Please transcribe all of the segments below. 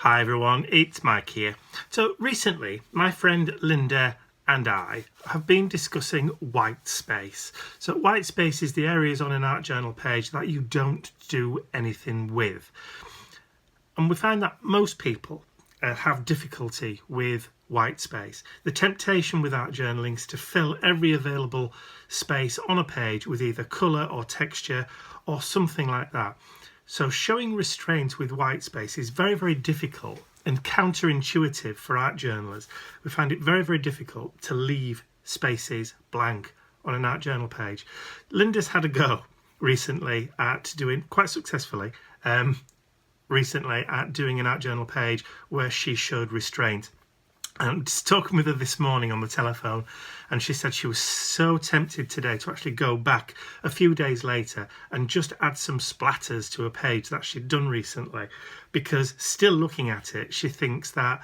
Hi everyone, it's Mike here. So recently my friend Linda and I have been discussing white space. So white space is the areas on an art journal page that you don't do anything with. And we find that most people have difficulty with white space. The temptation with art journaling is to fill every available space on a page with either colour or texture or something like that. So showing restraint with white space is very, very difficult and counterintuitive for art journalers. We find it very, very difficult to leave spaces blank on an art journal page. Linda's had a go recently at doing, quite successfully, recently at doing an art journal page where she showed restraint. And I'm just talking with her this morning on the telephone, and she said she was so tempted today to actually go back a few days later and just add some splatters to a page that she'd done recently, because still looking at it, she thinks that,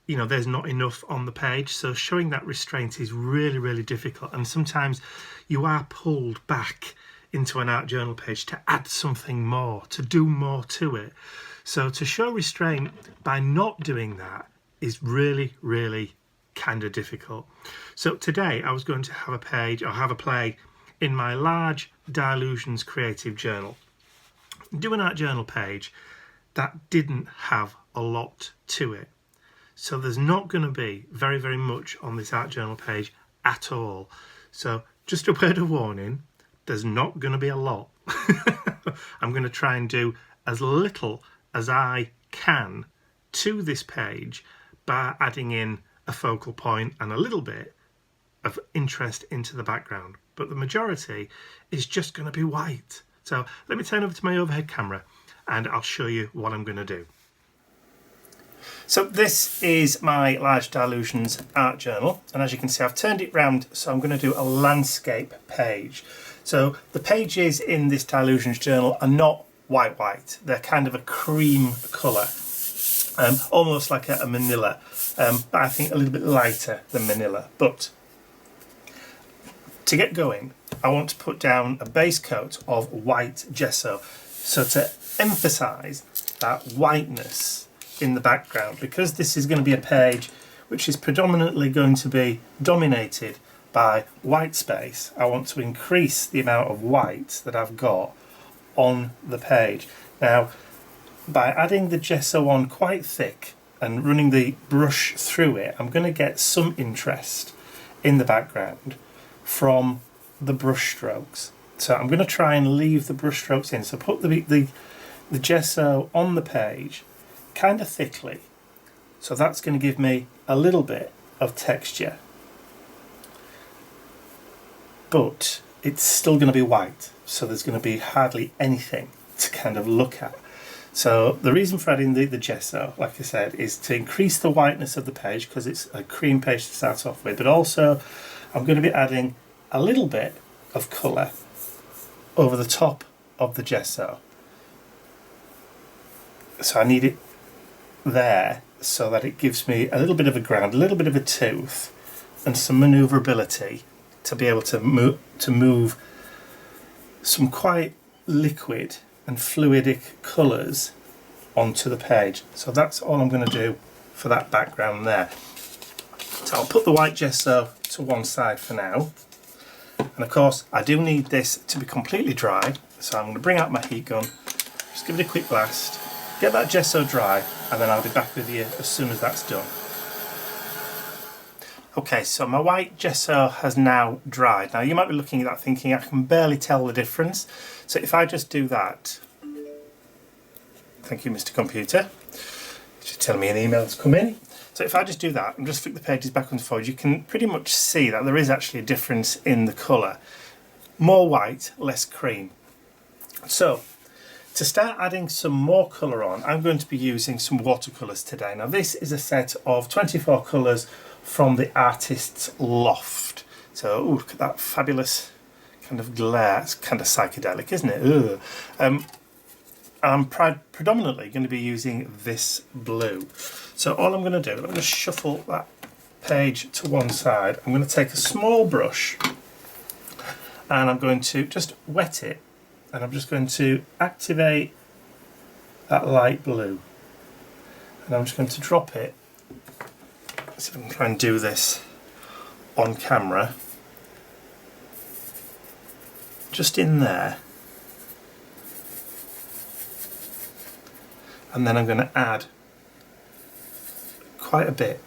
you know, there's not enough on the page. So showing that restraint is really, really difficult, and sometimes you are pulled back into an art journal page to add something more, to do more to it. So to show restraint by not doing that is really, really kind of difficult. So today I was going to have a page, or have a play, in my large Dylusions Creative Journal. Do an art journal page that didn't have a lot to it. So there's not going to be very, very much on this art journal page at all. So just a word of warning, there's not going to be a lot. I'm going to try and do as little as I can to this page by adding in a focal point and a little bit of interest into the background, but the majority is just going to be white. So let me turn over to my overhead camera and I'll show you what I'm going to do. So this is my large Dylusions art journal, and as you can see I've turned it round, so I'm going to do a landscape page. So the pages in this Dylusions journal are not white, they're kind of a cream colour. Almost like a manila, but I think a little bit lighter than manila. But to get going, I want to put down a base coat of white gesso, so to emphasise that whiteness in the background, because this is going to be a page which is predominantly going to be dominated by white space. I want to increase the amount of white that I've got on the page. Now, by adding the gesso on quite thick and running the brush through it, I'm going to get some interest in the background from the brush strokes. So I'm going to try and leave the brush strokes in. So put the gesso on the page kind of thickly. So that's going to give me a little bit of texture. But it's still going to be white. So there's going to be hardly anything to kind of look at. So the reason for adding the gesso, like I said, is to increase the whiteness of the page, because it's a cream page to start off with, but also I'm going to be adding a little bit of colour over the top of the gesso. So I need it there so that it gives me a little bit of a ground, a little bit of a tooth, and some manoeuvrability to be able to move some quite liquid and fluidic colours onto the page. So that's all I'm going to do for that background there. So I'll put the white gesso to one side for now, and of course I do need this to be completely dry, so I'm going to bring out my heat gun, just give it a quick blast, get that gesso dry, and then I'll be back with you as soon as that's done. Okay, so my white gesso has now dried. Now you might be looking at that thinking I can barely tell the difference. So if I just do that, thank you Mr. Computer, just tell me an email that's come in. So if I just do that and just flick the pages back and forward, you can pretty much see that there is actually a difference in the colour. More white, less cream. So to start adding some more colour on, I'm going to be using some watercolours today. Now this is a set of 24 colours from the Artist's Loft. So ooh, look at that fabulous kind of glare. It's kind of psychedelic, isn't it? I'm predominantly going to be using this blue. So all I'm going to do, let me just shuffle that page to one side. I'm going to take a small brush and I'm going to just wet it, and I'm just going to activate that light blue. and I'm just going to drop it. So I'm trying to do this on camera, just in there, and then I'm going to add quite a bit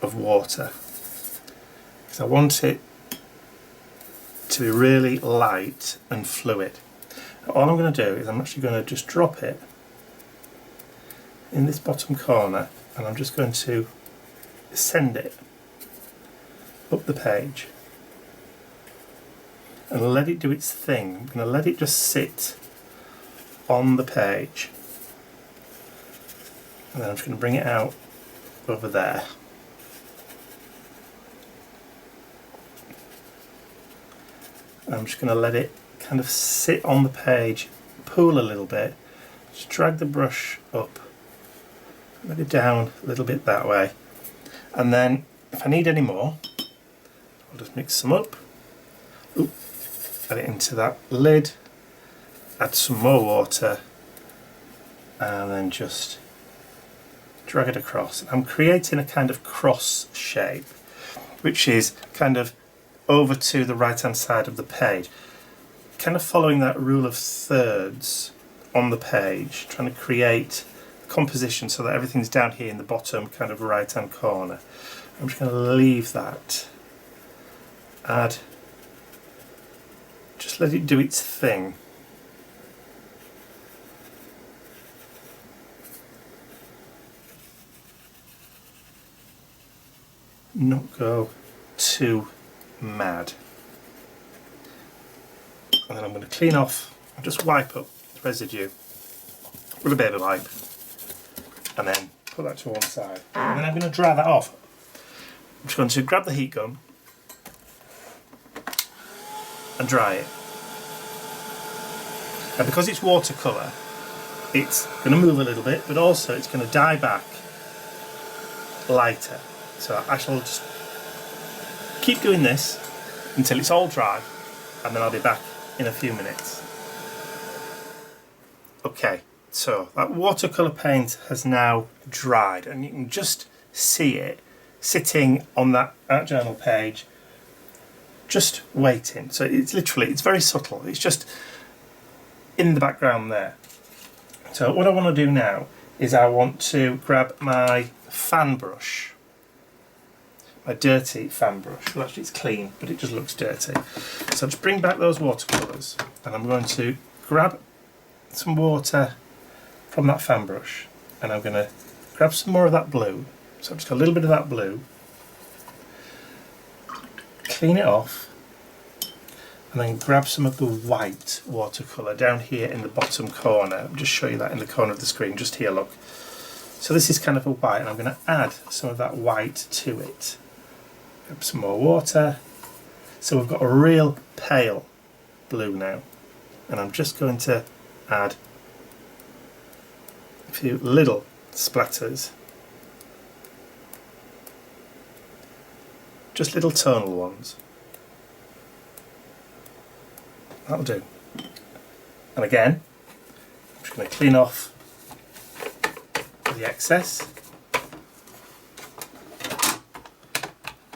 of water because I want it to be really light and fluid. All I'm going to do is I'm actually going to just drop it in this bottom corner, and I'm just going to send it up the page and let it do its thing. I'm going to let it just sit on the page, and then I'm just going to bring it out over there. I'm just going to let it kind of sit on the page, pool a little bit, just drag the brush up, maybe down a little bit that way, and then if I need any more, I'll just mix some up. Ooh, add it into that lid, add some more water, and then just drag it across. I'm creating a kind of cross shape, which is kind of over to the right hand side of the page, kind of following that rule of thirds on the page, trying to create composition so that everything's down here in the bottom kind of right hand corner. I'm just going to leave that, add, just let it do its thing. Not go too mad. And then I'm going to clean off and just wipe up the residue with a baby wipe, and then put that to one side. And then I'm going to dry that off. I'm just going to grab the heat gun and dry it. And because it's watercolour, it's going to move a little bit, but also it's going to dye back lighter. So I shall just keep doing this until it's all dry, and then I'll be back in a few minutes. Okay, so that watercolour paint has now dried, and you can just see it sitting on that art journal page, just waiting. So it's literally, it's very subtle, it's just in the background there. So what I want to do now is I want to grab my fan brush, my dirty fan brush. Well, actually it's clean, but it just looks dirty. So just bring back those watercolours, and I'm going to grab some water from that fan brush, and I'm going to grab some more of that blue. So I've just got a little bit of that blue, clean it off, and then grab some of the white watercolour down here in the bottom corner. I'll just show you that in the corner of the screen, just here, look. So this is kind of a white, and I'm going to add some of that white to it. Grab some more water. So we've got a real pale blue now, and I'm just going to add a few little splatters, just little tonal ones. That'll do. And again, I'm just going to clean off the excess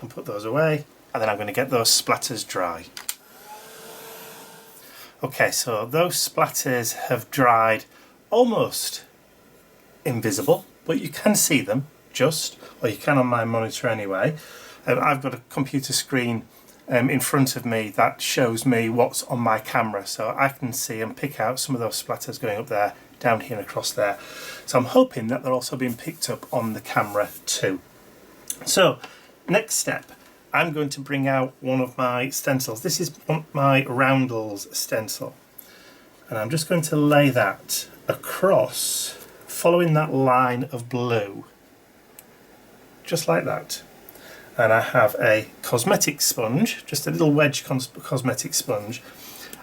and put those away, and then I'm going to get those splatters dry. Okay, so those splatters have dried almost invisible, but you can see them just, or you can on my monitor anyway. I've got a computer screen in front of me that shows me what's on my camera, so I can see and pick out some of those splatters going up there, down here and across there. So I'm hoping that they're also being picked up on the camera too. So next step, I'm going to bring out one of my stencils. This is my Roundels stencil, and I'm just going to lay that across, following that line of blue, just like that. And I have a cosmetic sponge, just a little wedge cosmetic sponge,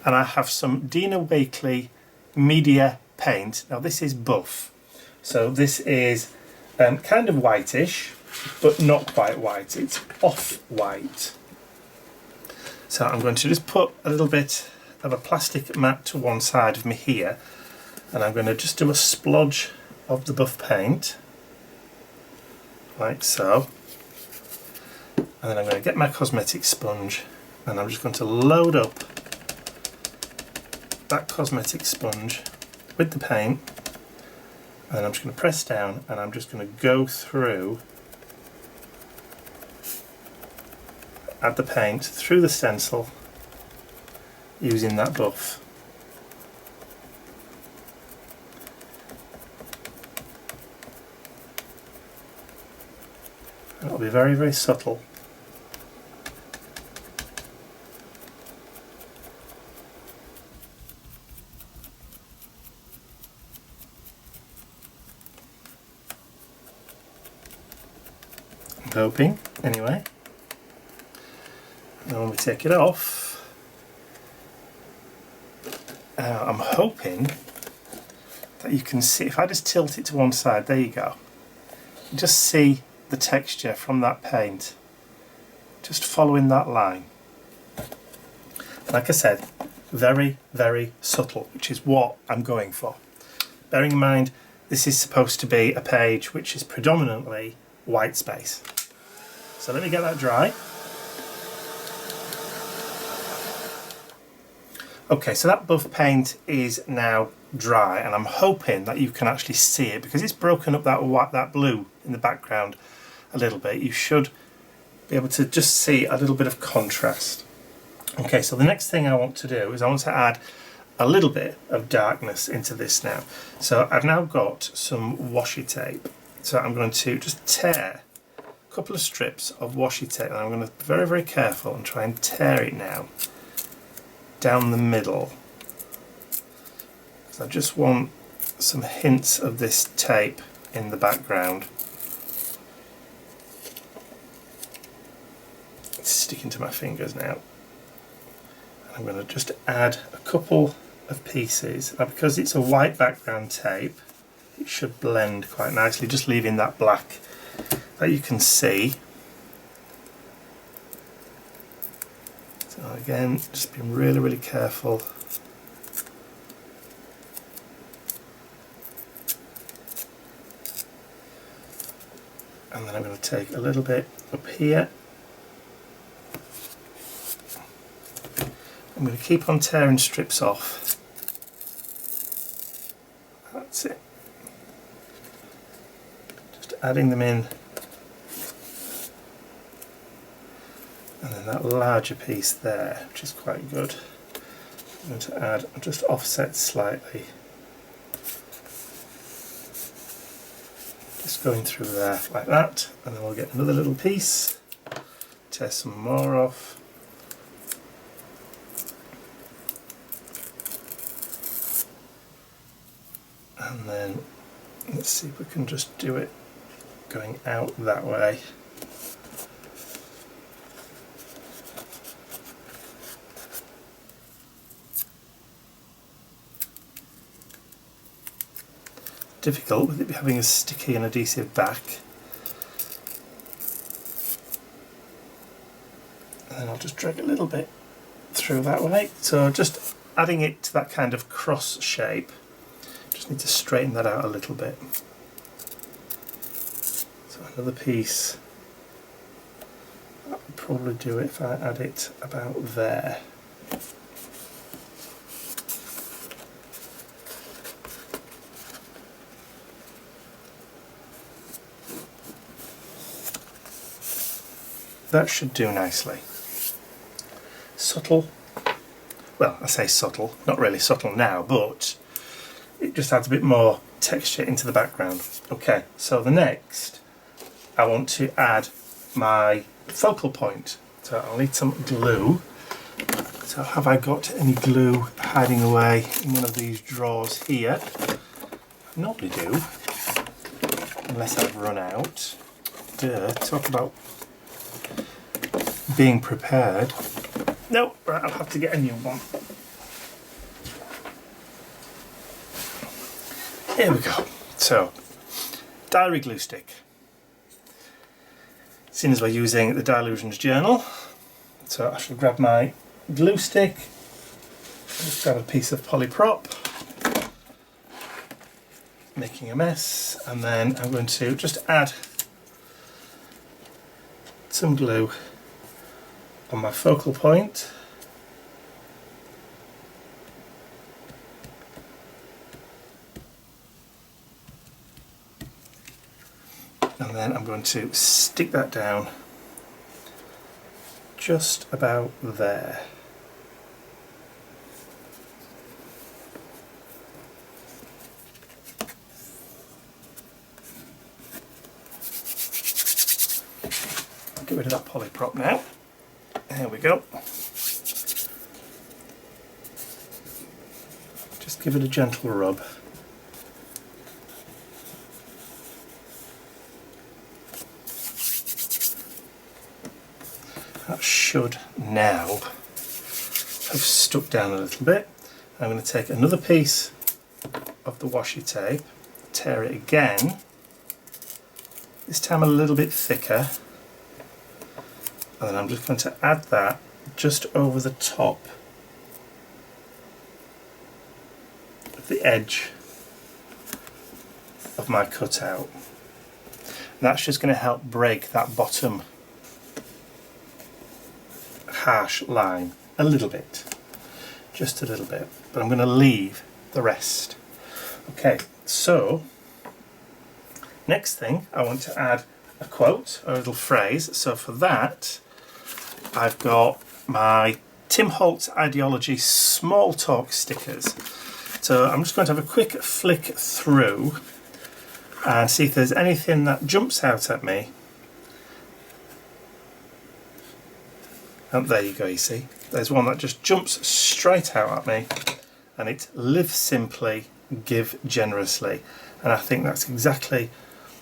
and I have some Dina Wakley media paint. Now this is buff, so this is kind of whitish, but not quite white, it's off-white. So I'm going to just put a little bit of a plastic mat to one side of me here, and I'm going to just do a splodge of the buff paint like so. And then I'm going to get my cosmetic sponge and I'm just going to load up that cosmetic sponge with the paint, and I'm just going to press down and I'm just going to go through, add the paint through the stencil using that buff. And it'll be very, very subtle. I'm hoping, anyway. And when we take it off, I'm hoping that you can see, if I just tilt it to one side, there you go. You just see the texture from that paint, just following that line. Like I said, very, very subtle, which is what I'm going for. Bearing in mind, this is supposed to be a page which is predominantly white space. So let me get that dry. Okay, so that buff paint is now dry, and I'm hoping that you can actually see it because it's broken up that blue in the background a little bit. You should be able to just see a little bit of contrast. Okay, so the next thing I want to do is I want to add a little bit of darkness into this now. So I've now got some washi tape. So I'm going to just tear a couple of strips of washi tape, and I'm going to be very, very careful and try and tear it now down the middle. So I just want some hints of this tape in the background. It's sticking to my fingers now. And I'm going to just add a couple of pieces. Now, because it's a white background tape, it should blend quite nicely, just leaving that black that you can see. So again, just being really, really careful. And then I'm going to take a little bit up here. I'm going to keep on tearing strips off. That's it. Just adding them in. And then that larger piece there, which is quite good. I'm going to add, just offset slightly. Just going through there like that, and then we'll get another little piece, tear some more off. And then let's see if we can just do it going out that way. Difficult with it having a sticky and adhesive back. And then I'll just drag a little bit through that way. So just adding it to that kind of cross shape. Just need to straighten that out a little bit. So another piece. That would probably do it if I add it about there. That should do nicely. Subtle. Well, I say subtle, not really subtle now, but it just adds a bit more texture into the background. Okay, so the next, I want to add my focal point. So I'll need some glue. So have I got any glue hiding away in one of these drawers here? I normally do, unless I've run out. Talk about being prepared. No, right, I'll have to get a new one. Here we go. So, diary glue stick. Seeing as we're using the Dylusions Journal, so I shall grab my glue stick, just grab a piece of polyprop, making a mess, and then I'm going to just add some glue on my focal point. And then I'm going to stick that down just about there. I'll get rid of that polyprop now. There we go. Just give it a gentle rub. That should now have stuck down a little bit. I'm going to take another piece of the washi tape, tear it again, this time a little bit thicker, and then I'm just going to add that just over the top of the edge of my cutout. And that's just going to help break that bottom harsh line a little bit, just a little bit, but I'm going to leave the rest. Okay, so next thing I want to add a quote or a little phrase. So for that I've got my Tim Holtz Ideology small talk stickers. So I'm just going to have a quick flick through and see if there's anything that jumps out at me. And there you go, you see. There's one that just jumps straight out at me, and it's live simply, give generously. And I think that's exactly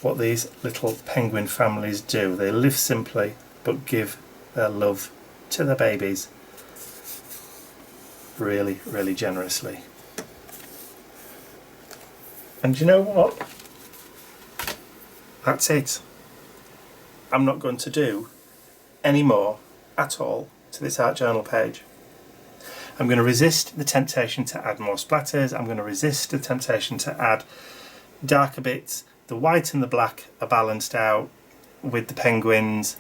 what these little penguin families do. They live simply, but give their love to their babies really, really generously. And you know what? That's it. I'm not going to do any more at all to this art journal page. I'm going to resist the temptation to add more splatters. I'm going to resist the temptation to add darker bits. The white and the black are balanced out with the penguins,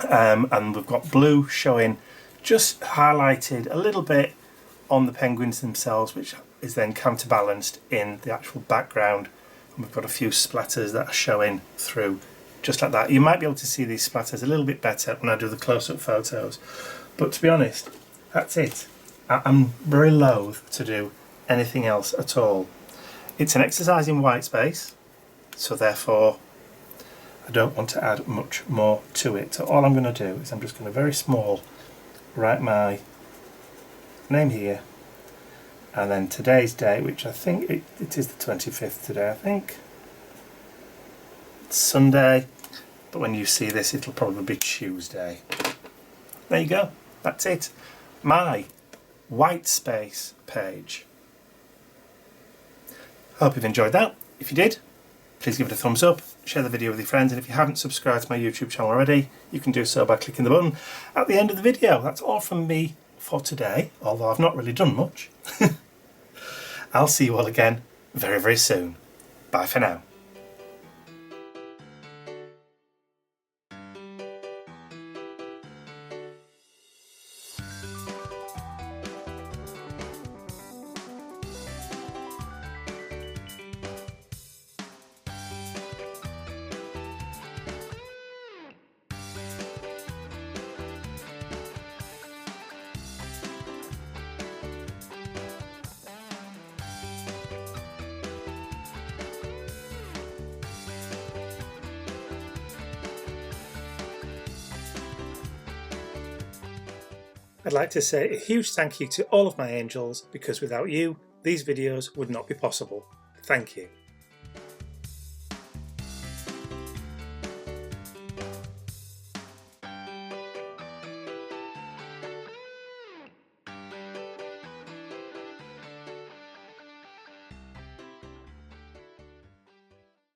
and we've got blue showing just highlighted a little bit on the penguins themselves, which is then counterbalanced in the actual background, and we've got a few splatters that are showing through just like that. You might be able to see these splatters a little bit better when I do the close-up photos, but to be honest, that's it. I'm very loath to do anything else at all. It's an exercise in white space, so therefore I don't want to add much more to it. So all I'm going to do is I'm just going to very small write my name here, and then today's date, which I think it is the 25th today, I think. It's Sunday, but when you see this it'll probably be Tuesday. There you go, that's it. My white space page. Hope you've enjoyed that. If you did, please give it a thumbs up, share the video with your friends, and if you haven't subscribed to my YouTube channel already, you can do so by clicking the button at the end of the video. That's all from me for today, although I've not really done much. I'll see you all again very, very soon. Bye for now. I'd like to say a huge thank you to all of my angels, because without you, these videos would not be possible. Thank you.